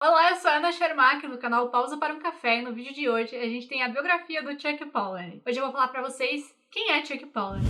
Olá, eu sou a Ana Shermack do canal Pausa para um Café e no vídeo de hoje a gente tem a biografia do Chuck Palahniuk. Hoje eu vou falar pra vocês quem é Chuck Palahniuk.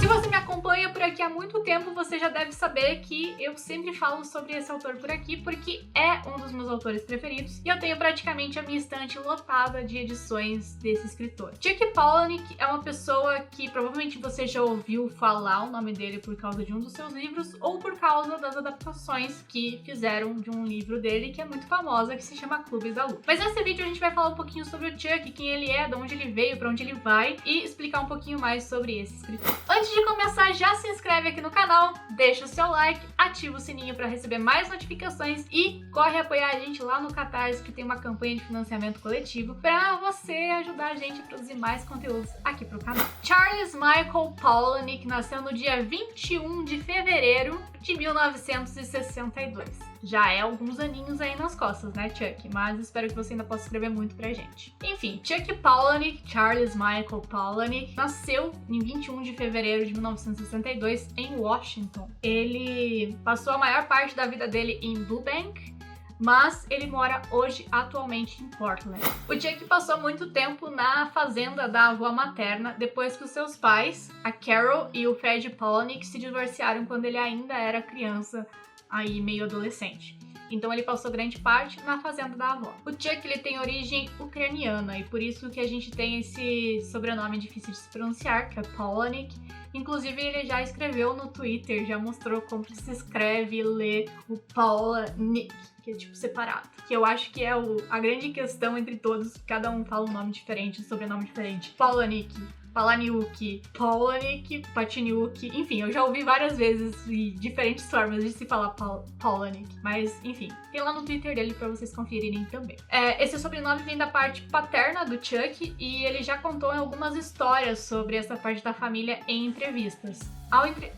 Se você me acompanha por aqui há muito tempo, você já deve saber que eu sempre falo sobre esse autor por aqui, porque é um dos meus autores preferidos e eu tenho praticamente a minha estante lotada de edições desse escritor. Chuck Palahniuk é uma pessoa que provavelmente você já ouviu falar o nome dele por causa de um dos seus livros ou por causa das adaptações que fizeram de um livro dele que é muito famosa, que se chama Clube da Luta. Mas nesse vídeo a gente vai falar um pouquinho sobre o Chuck, quem ele é, de onde ele veio, pra onde ele vai e explicar um pouquinho mais sobre esse escritor. Antes de começar, já se inscreve aqui no canal, deixa o seu like, ativa o sininho para receber mais notificações e corre apoiar a gente lá no Catarse, que tem uma campanha de financiamento coletivo para você ajudar a gente a produzir mais conteúdos aqui pro canal. Charles Michael Palahniuk nasceu no dia 21 de fevereiro de 1962. Já é alguns aninhos aí nas costas, né, Chuck? Mas espero que você ainda possa escrever muito pra gente. Enfim, Chuck Palahniuk, Charles Michael Palahniuk, nasceu em 21 de fevereiro de 1962 em Washington. Ele passou a maior parte da vida dele em Burbank, mas ele mora hoje atualmente em Portland. O Chuck passou muito tempo na fazenda da avó materna depois que os seus pais, a Carol e o Fred Palahniuk, se divorciaram quando ele ainda era criança, aí meio adolescente. Então ele passou grande parte na fazenda da avó. O Chuck, ele tem origem ucraniana e por isso que a gente tem esse sobrenome difícil de se pronunciar, que é Palahniuk. Inclusive ele já escreveu no Twitter, já mostrou como se escreve e lê o Palahniuk, que é tipo separado. Que eu acho que é a grande questão entre todos, cada um fala um nome diferente, um sobrenome diferente. Palahniuk, Palahniuk, Palahniuk, Patiniuk, enfim, eu já ouvi várias vezes e diferentes formas de se falar Palahniuk, mas enfim, tem lá no Twitter dele pra vocês conferirem também. Esse sobrenome vem da parte paterna do Chuck e ele já contou algumas histórias sobre essa parte da família em entrevistas.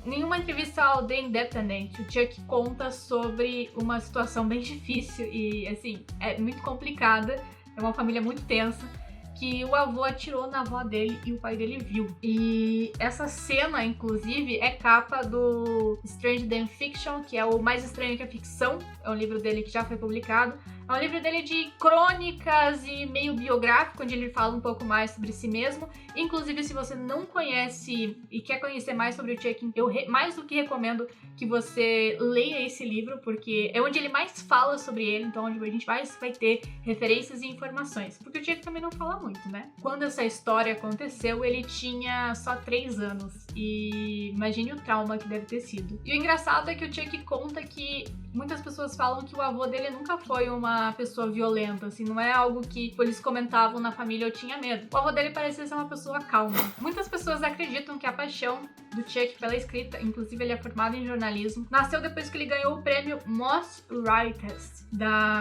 Em uma entrevista ao The Independent, o Chuck conta sobre uma situação bem difícil e, assim, é muito complicada, é uma família muito tensa, que o avô atirou na avó dele e o pai dele viu. E essa cena, inclusive, é capa do Stranger Than Fiction, que é o Mais Estranho que a Ficção, é um livro dele que já foi publicado. É um livro dele de crônicas e meio biográfico, onde ele fala um pouco mais sobre si mesmo. Inclusive, se você não conhece e quer conhecer mais sobre o Chuck, eu mais do que recomendo que você leia esse livro, porque é onde ele mais fala sobre ele, então onde a gente vai ter referências e informações. Porque o Chuck também não fala muito, né? Quando essa história aconteceu, ele tinha só 3 anos. E imagine o trauma que deve ter sido. E o engraçado é que o Chuck conta que muitas pessoas falam que o avô dele nunca foi uma pessoa violenta, assim, não é algo que eles comentavam na família, eu tinha medo. O avô dele parecia ser uma pessoa calma. Muitas pessoas acreditam que a paixão do Chuck pela escrita, inclusive ele é formado em jornalismo, nasceu depois que ele ganhou o prêmio Most Writers,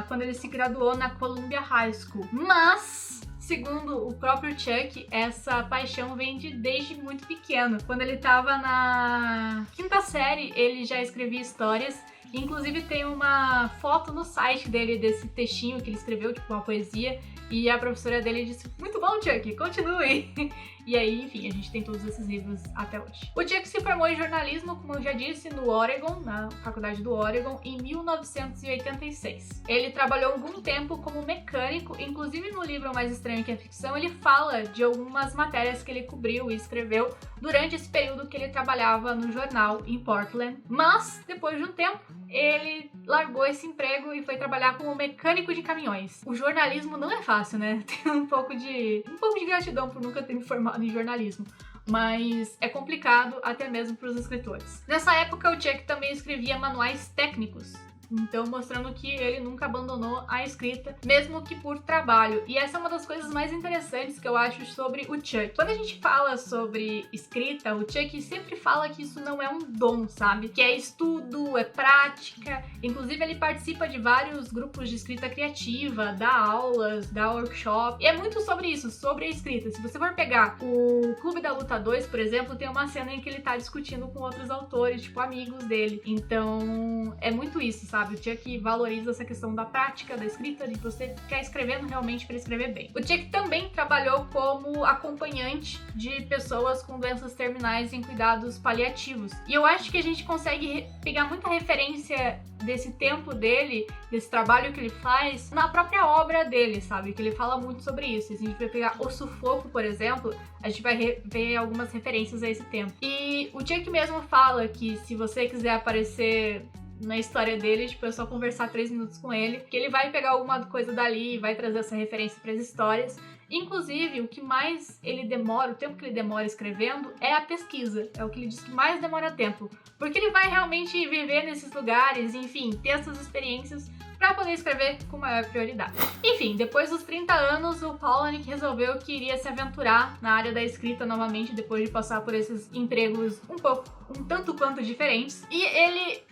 quando ele se graduou na Columbia High School. Mas segundo o próprio Chuck, essa paixão vem desde muito pequeno. Quando ele estava na 5ª série, ele já escrevia histórias. Inclusive tem uma foto no site dele desse textinho que ele escreveu, tipo uma poesia, e a professora dele disse: "Muito bom, Chuck, continue!" E aí, enfim, a gente tem todos esses livros até hoje. O Chuck se formou em jornalismo, como eu já disse, no Oregon, na Faculdade do Oregon, em 1986. Ele trabalhou algum tempo como mecânico, inclusive no livro Mais Estranho que a Ficção, ele fala de algumas matérias que ele cobriu e escreveu durante esse período que ele trabalhava no jornal em Portland. Mas, depois de um tempo, ele largou esse emprego e foi trabalhar como mecânico de caminhões. O jornalismo não é fácil, né? Tem um pouco de gratidão por nunca ter me formado em jornalismo, mas é complicado até mesmo para os escritores. Nessa época, o Chuck também escrevia manuais técnicos, então mostrando que ele nunca abandonou a escrita, mesmo que por trabalho. E essa é uma das coisas mais interessantes que eu acho sobre o Chuck. Quando a gente fala sobre escrita, o Chuck sempre fala que isso não é um dom, sabe? Que é estudo, é prática. Inclusive ele participa de vários grupos de escrita criativa, dá aulas, dá workshop. E é muito sobre isso, sobre a escrita. Se você for pegar o Clube da Luta 2, por exemplo, tem uma cena em que ele tá discutindo com outros autores, tipo amigos dele. Então é muito isso, sabe? sabe? O Chuck valoriza essa questão da prática, da escrita, de você ficar escrevendo realmente para escrever bem. O Chuck também trabalhou como acompanhante de pessoas com doenças terminais em cuidados paliativos. E eu acho que a gente consegue pegar muita referência desse tempo dele, desse trabalho que ele faz, na própria obra dele, sabe? Que ele fala muito sobre isso. Se a gente vai pegar O Sufoco, por exemplo, a gente vai ver algumas referências a esse tempo. E o Chuck mesmo fala que se você quiser aparecer na história dele, tipo, é só conversar 3 minutos com ele, que ele vai pegar alguma coisa dali e vai trazer essa referência para as histórias. Inclusive, o que mais ele demora, o tempo que ele demora escrevendo, é a pesquisa. É o que ele diz que mais demora tempo. Porque ele vai realmente viver nesses lugares, enfim, ter essas experiências para poder escrever com maior prioridade. Enfim, depois dos 30 anos, o Palahniuk resolveu que iria se aventurar na área da escrita novamente, depois de passar por esses empregos um tanto quanto diferentes. E ele,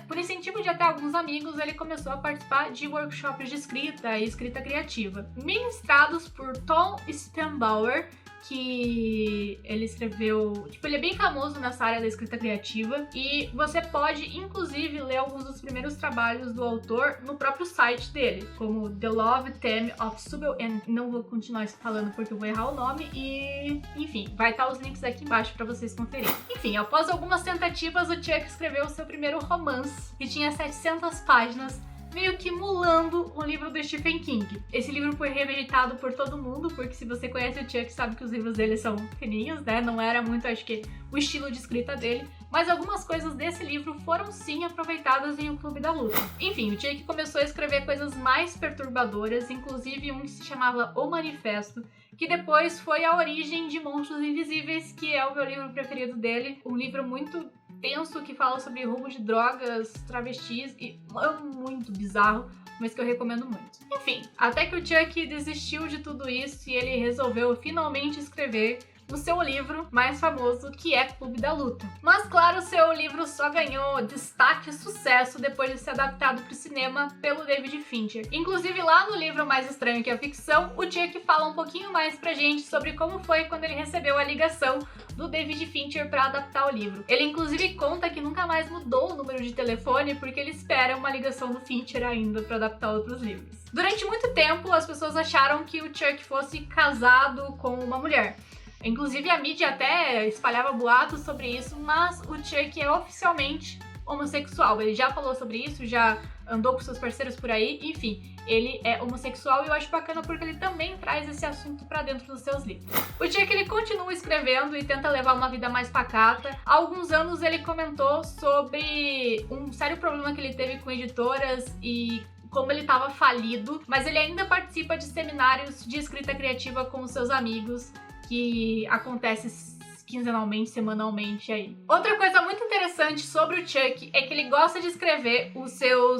por incentivo de até alguns amigos, ele começou a participar de workshops de escrita e escrita criativa, ministrados por Tom Stambaugher, que ele escreveu, tipo, ele é bem famoso nessa área da escrita criativa, e você pode inclusive ler alguns dos primeiros trabalhos do autor no próprio site dele, como The Love Theme of Sybil, não vou continuar falando porque eu vou errar o nome, e enfim, vai estar os links aqui embaixo para vocês conferirem. Enfim, após algumas tentativas, o Chuck escreveu o seu primeiro romance, que tinha 700 páginas, meio que emulando um livro do Stephen King. Esse livro foi reeditado por todo mundo, porque se você conhece o Chuck, sabe que os livros dele são fininhos, né? Não era muito, acho que, o estilo de escrita dele, mas algumas coisas desse livro foram sim aproveitadas em O Clube da Luta. Enfim, o Chuck começou a escrever coisas mais perturbadoras, inclusive um que se chamava O Manifesto, que depois foi a origem de Monstros Invisíveis, que é o meu livro preferido dele, um livro muito tenso que fala sobre roubo de drogas, travestis, e é muito bizarro, mas que eu recomendo muito. Enfim, até que o Chuck desistiu de tudo isso e ele resolveu finalmente escrever o seu livro mais famoso, que é Clube da Luta. Mas claro, o seu livro só ganhou destaque e sucesso depois de ser adaptado para o cinema pelo David Fincher. Inclusive lá no livro Mais Estranho que a Ficção, o Chuck fala um pouquinho mais pra gente sobre como foi quando ele recebeu a ligação do David Fincher para adaptar o livro. Ele inclusive conta que nunca mais mudou o número de telefone porque ele espera uma ligação do Fincher ainda para adaptar outros livros. Durante muito tempo, as pessoas acharam que o Chuck fosse casado com uma mulher. Inclusive a mídia até espalhava boatos sobre isso, mas o Chuck é oficialmente homossexual. Ele já falou sobre isso, já andou com seus parceiros por aí, enfim, ele é homossexual e eu acho bacana porque ele também traz esse assunto pra dentro dos seus livros. O Chuck, ele continua escrevendo e tenta levar uma vida mais pacata. Há alguns anos ele comentou sobre um sério problema que ele teve com editoras e como ele estava falido, mas ele ainda participa de seminários de escrita criativa com os seus amigos, que acontece quinzenalmente, semanalmente aí. Outra coisa muito interessante sobre o Chuck é que ele gosta de escrever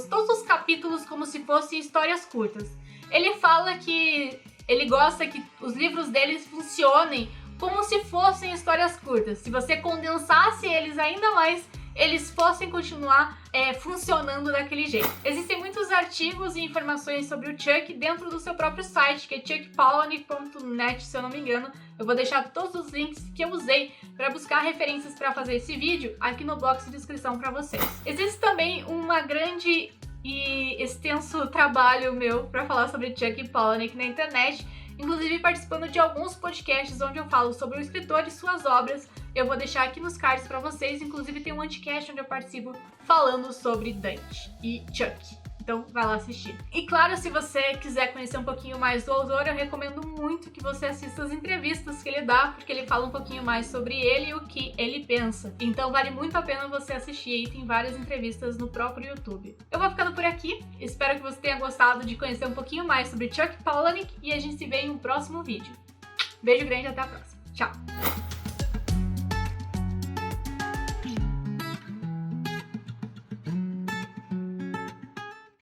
todos os capítulos como se fossem histórias curtas. Ele fala que ele gosta que os livros deles funcionem como se fossem histórias curtas. Se você condensasse eles ainda mais, eles fossem continuar funcionando daquele jeito. Existem muitos artigos e informações sobre o Chuck dentro do seu próprio site, que é chuckpalahniuk.net, se eu não me engano. Eu vou deixar todos os links que eu usei para buscar referências para fazer esse vídeo aqui no box de descrição para vocês. Existe também uma grande e extenso trabalho meu para falar sobre Chuck Palahniuk na internet, inclusive participando de alguns podcasts onde eu falo sobre o escritor e suas obras. Eu vou deixar aqui nos cards pra vocês, inclusive tem um anticast onde eu participo falando sobre Dante e Chuck. Então vai lá assistir. E claro, se você quiser conhecer um pouquinho mais do autor, eu recomendo muito que você assista as entrevistas que ele dá, porque ele fala um pouquinho mais sobre ele e o que ele pensa. Então vale muito a pena você assistir, e tem várias entrevistas no próprio YouTube. Eu vou ficando por aqui, espero que você tenha gostado de conhecer um pouquinho mais sobre Chuck Palahniuk e a gente se vê em um próximo vídeo. Beijo grande e até a próxima. Tchau!